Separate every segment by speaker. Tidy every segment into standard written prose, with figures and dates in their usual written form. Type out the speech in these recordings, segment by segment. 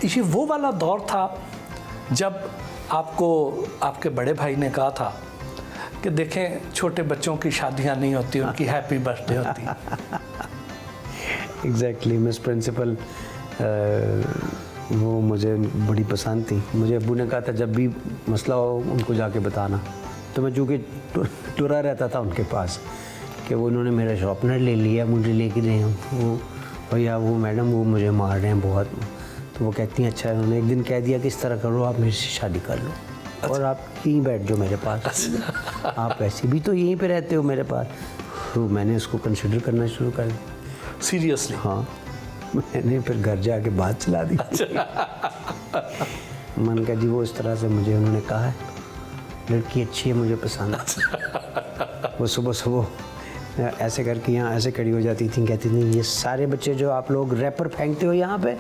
Speaker 1: ये वो वाला दौर था जब आपको आपके बड़े भाई ने कहा था कि देखें छोटे बच्चों की शादियां नहीं होती, उनकी हैप्पी बर्थडे होती।
Speaker 2: एग्जैक्टली मिस प्रिंसिपल वो मुझे बड़ी पसंद थी। मुझे अब्बू ने कहा था जब भी मसला हो उनको जाके बताना। तो मैं चूँकि टुरा रहता था उनके पास कि वो उन्होंने मेरा शॉर्पनर ले लिया, मुझे लेके गए वो भैया वो मैडम वो मुझे मार रहे हैं बहुत। तो वो कहती हैं अच्छा, उन्होंने एक दिन कह दिया कि इस तरह करो आप मेरे से शादी कर लो। अच्छा। और आप यहीं बैठ जाओ मेरे पास। अच्छा। आप ऐसे भी तो यहीं पे रहते हो मेरे पास। तो मैंने उसको कंसिडर करना शुरू कर दिया।
Speaker 1: सीरियसली?
Speaker 2: हाँ, मैंने फिर घर जाके बात चला दी।
Speaker 1: अच्छा।
Speaker 2: मन का जी वो इस तरह से मुझे उन्होंने कहा है लड़की अच्छी है, मुझे पसंद है। वो सुबह सुबह ऐसे करके यहाँ ऐसे खड़ी हो जाती थी, कहती थी ये सारे बच्चे जो आप लोग रैपर फेंकते हो यहाँ पे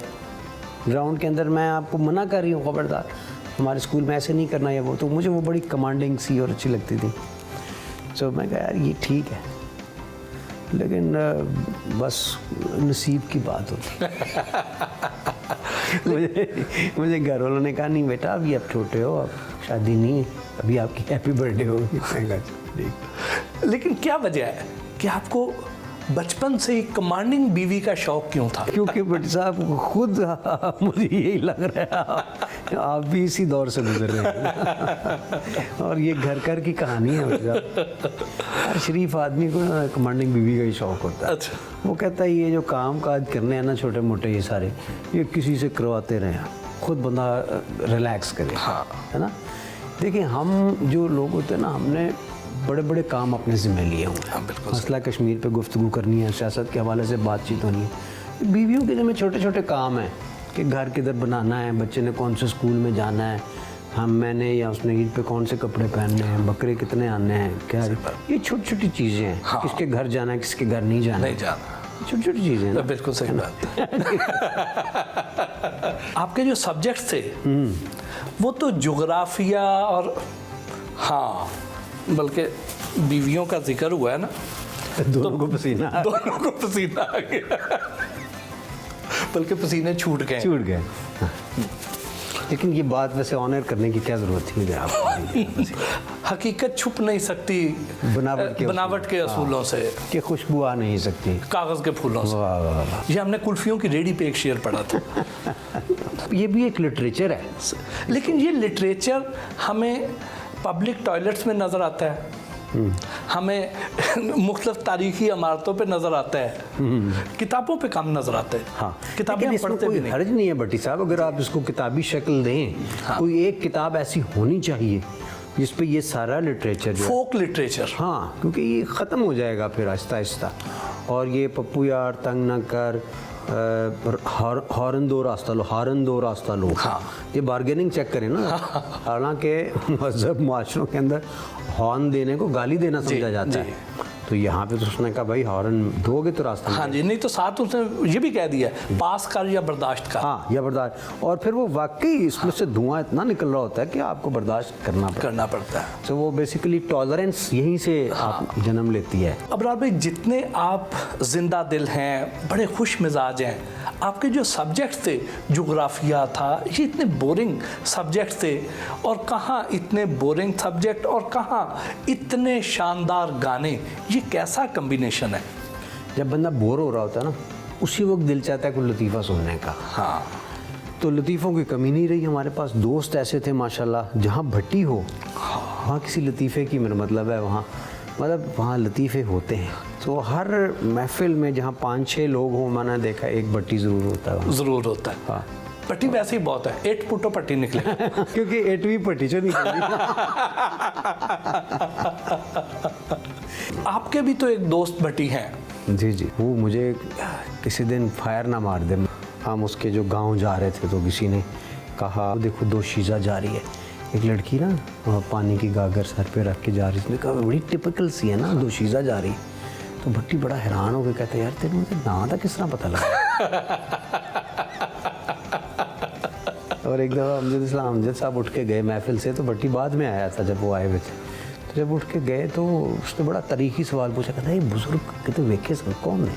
Speaker 2: ग्राउंड के अंदर, मैं आपको मना कर रही हूँ खबरदार, हमारे स्कूल में ऐसे नहीं करना है वो। तो मुझे वो बड़ी कमांडिंग सी और अच्छी लगती थी। तो मैं कहा यार ये ठीक है, लेकिन बस नसीब की बात होती। मुझे घर वालों ने कहा नहीं बेटा अभी आप छोटे हो, अब शादी नहीं है, अभी आपकी हैप्पी बर्थडे होगी।
Speaker 1: लेकिन क्या वजह है कि आपको बचपन से ही कमांडिंग बीवी का शौक क्यों था?
Speaker 2: क्योंकि भट्ट साहब खुद मुझे यही लग रहा है आप भी इसी दौर से गुजर रहे हैं। और ये घर घर की कहानी है भट्ट साहब। हर शरीफ आदमी को ना कमांडिंग बीवी का ही शौक होता है।
Speaker 1: अच्छा।
Speaker 2: वो कहता है ये जो काम काज करने हैं ना छोटे मोटे ये सारे, ये किसी से करवाते रहें, खुद बंदा रिलैक्स करे।
Speaker 1: हाँ।
Speaker 2: है ना। देखिए हम जो लोग होते हैं ना, हमने बड़े बड़े काम अपने ज़िम्मे लिए हुए हैं।
Speaker 1: बिल्कुल।
Speaker 2: मसला कश्मीर पे गुफ्तगू करनी है, सियासत के हवाले से बातचीत होनी है। बीवियों के ज़िम्मे छोटे छोटे काम हैं कि घर किधर बनाना है, बच्चे ने कौन से स्कूल में जाना है, मैंने या उसने ईद पे कौन से कपड़े पहनने हैं, बकरे कितने आने हैं, क्या ये छोटी छोटी चीज़ें हैं। हाँ। किसके घर जाना है, किसके घर नहीं जाना, छोटी छोटी चीज़ें हैं।
Speaker 1: बिल्कुल सही बात। आपके जो सब्जेक्ट थे वो तो जोग्राफिया और हाँ बल्कि बीवियों का जिक्र हुआ है ना,
Speaker 2: दोनों को पसीना
Speaker 1: आ गया। बल्कि पसीने छूट गए। लेकिन
Speaker 2: ये बात वैसे ऑनर करने की क्या जरूरत थी आपको?
Speaker 1: हकीकत छुप नहीं सकती बनावट के असूलों से,
Speaker 2: कि खुशबू आ नहीं सकती
Speaker 1: कागज के फूलों से। ये हमने कुल्फियों की रेडी पे एक शेर पढ़ा था।
Speaker 2: ये भी एक लिटरेचर है,
Speaker 1: लेकिन ये लिटरेचर हमें पब्लिक टॉयलेट्स में नज़र आता है, हमें मुख्तलिफ तारीखी इमारतों पे नज़र आता है, किताबों पे कम नज़र आता है।
Speaker 2: हाँ,
Speaker 1: किताबें हम पढ़ते भी नहीं।
Speaker 2: हर्ज नहीं है भट्टी साहब, अगर आप इसको किताबी शक्ल दें। हाँ। कोई एक किताब ऐसी होनी चाहिए जिस पे ये सारा लिटरेचर जो
Speaker 1: फोक लिटरेचर।
Speaker 2: हाँ, क्योंकि ये ख़त्म हो जाएगा फिर आहिस्ता आहिस्ता। और ये पप्पू यार तंग न कर, हॉर्न दो रास्ता लो। हाँ। ये बार्गेनिंग चेक करें ना। हालांकि मजहब माशरों के अंदर हॉर्न देने को गाली देना समझा जाता है, तो यहाँ पे तो उसने कहा भाई हॉर्न दोगे तो रास्ता।
Speaker 1: हाँ जी, नहीं तो साथ उसने ये भी कह दिया पास कर या बर्दाश्त कर।
Speaker 2: हाँ, या बर्दाश्त। और फिर वो वाकई इसमें से धुआं इतना निकल रहा होता है कि आपको बर्दाश्त करना पड़ता है। तो वो बेसिकली टॉलरेंस यहीं से आप जन्म लेती है।
Speaker 1: अबरार भाई, जितने आप जिंदा दिल हैं, बड़े खुश मिजाज हैं, आपके जो सब्जेक्ट थे जोग्राफिया था, ये इतने बोरिंग सब्जेक्ट थे, और कहाँ इतने बोरिंग सब्जेक्ट और कहाँ इतने शानदार गाने, ये कैसा कॉम्बिनेशन है?
Speaker 2: जब बंदा बोर हो रहा होता है ना, उसी वक्त दिल चाहता है कोई लतीफ़ा सुनने का।
Speaker 1: हाँ,
Speaker 2: तो लतीफ़ों की कमी नहीं रही हमारे पास। दोस्त ऐसे थे माशाल्लाह, जहाँ भट्टी हो वहाँ किसी लतीफ़े की मेरा मतलब है वहाँ लतीफ़े होते हैं। तो हर महफिल में जहाँ 5-6 लोग हों, मैंने देखा एक भट्टी ज़रूर होता है।
Speaker 1: ज़रूर होता है।
Speaker 2: हाँ,
Speaker 1: पट्टी वैसे ही बहुत है, 8 फुटो पट्टी निकले।
Speaker 2: क्योंकि 8वीं पट्टी जो निकली।
Speaker 1: आपके भी तो एक दोस्त भट्टी हैं।
Speaker 2: जी, वो मुझे किसी दिन फायर ना मार दे। हम उसके जो गांव जा रहे थे तो किसी ने कहा देखो दोशीज़ा जा रही है, एक लड़की ना पानी की गागर सर पे रख के जा रही थी। कहा बड़ी टिपिकल सी है ना, दोशीज़ा जा रही। तो भट्टी बड़ा हैरान हो गया, कहते यार तेरे मुझे नाम था किस तरह पता लगा। और एक दफ़ा अमजद साहब उठ के गए महफिल से, तो भट्टी बाद में आया था जब वो आए हुए थे। तो जब उठ के गए तो उसने बड़ा तरीकी सवाल पूछा, कहता ये बुजुर्ग कहते वेखे सर कौन है?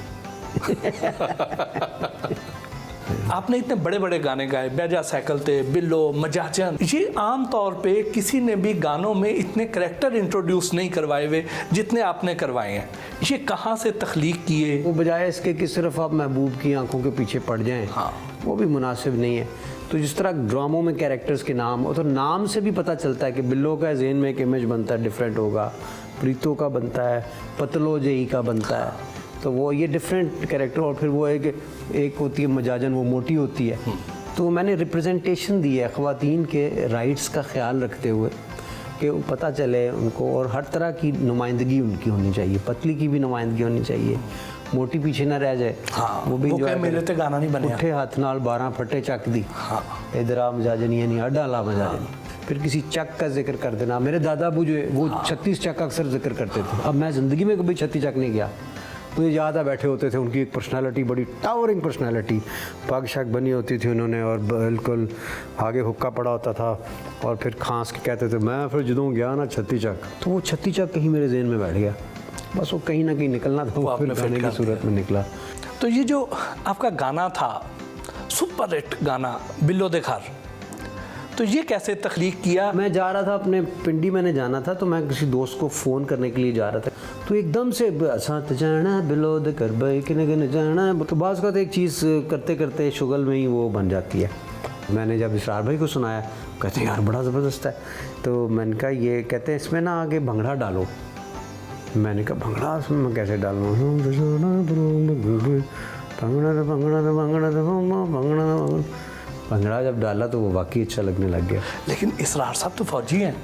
Speaker 1: आपने इतने बड़े बड़े गाने गाए, बैजा साइकिल थे, बिल्लो, मजाजन, ये आम तौर पे किसी ने भी गानों में इतने करैक्टर इंट्रोड्यूस नहीं करवाए हुए जितने आपने करवाए हैं। ये कहाँ से तख्लीक किए?
Speaker 2: वो बजाय इसके कि सिर्फ आप महबूब की आंखों के पीछे पड़ जाएं,
Speaker 1: हाँ।
Speaker 2: वो भी मुनासिब नहीं है। तो जिस तरह ड्रामों में कैरेक्टर्स के नाम, और तो नाम से भी पता चलता है कि बिल्लो का ज़हन में एक इमेज बनता है, डिफरेंट होगा, प्रीतो का बनता है, पतलो जेई का बनता है, तो वो ये डिफरेंट कैरेक्टर। और फिर वो एक होती है मजाजन, वो मोटी होती है। तो मैंने रिप्रेजेंटेशन दी है ख़वातीन के राइट्स का ख्याल रखते हुए कि पता चले उनको, और हर तरह की नुमाइंदगी उनकी होनी चाहिए, पतली की भी नुमाइंदगी होनी चाहिए, मोटी पीछे ना रह जाए।
Speaker 1: हाँ,
Speaker 2: वो भी
Speaker 1: वो
Speaker 2: enjoy
Speaker 1: क्या मेरे
Speaker 2: करे।
Speaker 1: ते गाना नहीं बनया।
Speaker 2: उठे हाथ नाल 12 फटे चक दी,
Speaker 1: हाँ।
Speaker 2: इधर आ मजाजनी यानी अड्डाला मजाजनी। फिर किसी चक का जिक्र कर देना। मेरे दादा अबू जो है वो 36 चक का अक्सर जिक्र करते थे। अब मैं ज़िंदगी में कभी 36 चक नहीं गया। मुझे याद है बैठे होते थे, उनकी एक पर्सनालिटी, बड़ी टावरिंग पर्सनालिटी, पग शक बनी होती थी उन्होंने, और बिल्कुल आगे हुक्का पड़ा होता था, और फिर खांस के कहते थे। मैं फिर ਜਦੋਂ गया ना 36 चक, तो वो 36 चक कहीं मेरे जहन में बैठ गया। बस वो कहीं ना कहीं निकलना था, वो फिर गाने की सूरत में निकला।
Speaker 1: तो ये जो आपका गाना था, सुपर हिट गाना बिल्लो दे घर, तो ये कैसे तख्लीक किया?
Speaker 2: मैं जा रहा था अपने पिंडी, मैंने जाना था, तो मैं किसी दोस्त को फ़ोन करने के लिए जा रहा था, तो एकदम से साथ जाना बिलो द कर भाई किने किने जाना, तो बाज़ का तो एक चीज़ करते करते शुगल में ही वो बन जाती है। मैंने जब इसरार भाई को सुनाया, कहते हैं यार बड़ा ज़बरदस्त है। तो मैंने कहा ये, कहते हैं इसमें ना आगे भंगड़ा डालो। मैंने कहा भंगड़ा इसमें कैसे डालूँ? भंगड़ा जब डाला तो वो वाकई अच्छा लगने लग गया।
Speaker 1: लेकिन इसरार साहब तो फौजी हैं,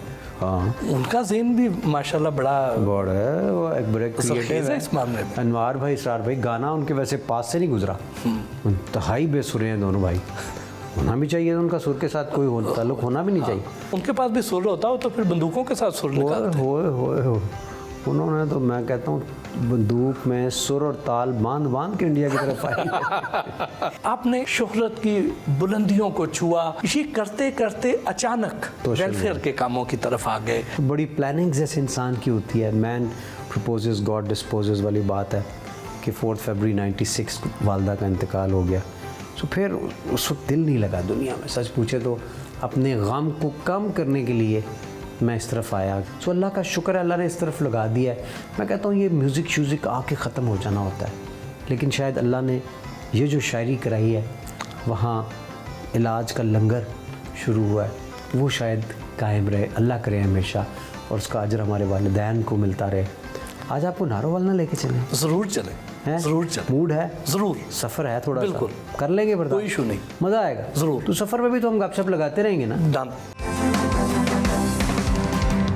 Speaker 2: हाँ,
Speaker 1: उनका ज़हन भी माशाल्लाह बड़ा
Speaker 2: बड़ा है, वो एक बड़े क्रिएटिव है
Speaker 1: इस मामले में।
Speaker 2: अनवार भाई, इसरार भाई, गाना उनके वैसे पास से नहीं गुजरा, इंतहाई बेसुरे हैं दोनों भाई। होना भी चाहिए उनका सुर के साथ कोई ताल्लुक होना भी नहीं चाहिए।
Speaker 1: उनके पास भी सुर होता हो तो फिर बंदूकों के साथ सुर निकालते।
Speaker 2: हो उन्होंने तो, मैं कहता हूँ, बंदूक में सुर और ताल बांध बांध के इंडिया की तरफ आई।
Speaker 1: आपने शोहरत की बुलंदियों को छुआ, ये करते करते अचानक वेलफेयर के कामों की तरफ आ गए।
Speaker 2: बड़ी प्लानिंग जैसे इंसान की होती है। मैन प्रपोजेस गॉड डिस्पोजेस वाली बात है कि 4 फरवरी 96 वालदा का इंतकाल हो गया। तो फिर उस वक्त दिल नहीं लगा दुनिया में, सच पूछे तो। अपने गम को कम करने के लिए मैं इस तरफ आया। सो अल्लाह का शुक्र है, अल्लाह ने इस तरफ लगा दिया है। मैं कहता हूँ ये म्यूज़िक श्यूज़िक आके ख़त्म हो जाना होता है, लेकिन शायद अल्लाह ने ये जो शायरी कराई है, वहाँ इलाज का लंगर शुरू हुआ है, वो शायद कायम रहे, अल्लाह करे हमेशा, और उसका अजर हमारे वालिदैन को मिलता रहे। आज आपको नारोवाल ना लेके चलें?
Speaker 1: ज़रूर चलें,
Speaker 2: हैं?
Speaker 1: ज़रूर चलें,
Speaker 2: मूड है?
Speaker 1: ज़रूर।
Speaker 2: सफ़र है थोड़ा
Speaker 1: बिल्कुल।
Speaker 2: सा, कर लेंगे बर्दाश्त,
Speaker 1: कोई इशू नहीं,
Speaker 2: मज़ा आएगा
Speaker 1: ज़रूर।
Speaker 2: तो सफ़र में भी तो हम गपशप लगाते रहेंगे ना।
Speaker 1: डन।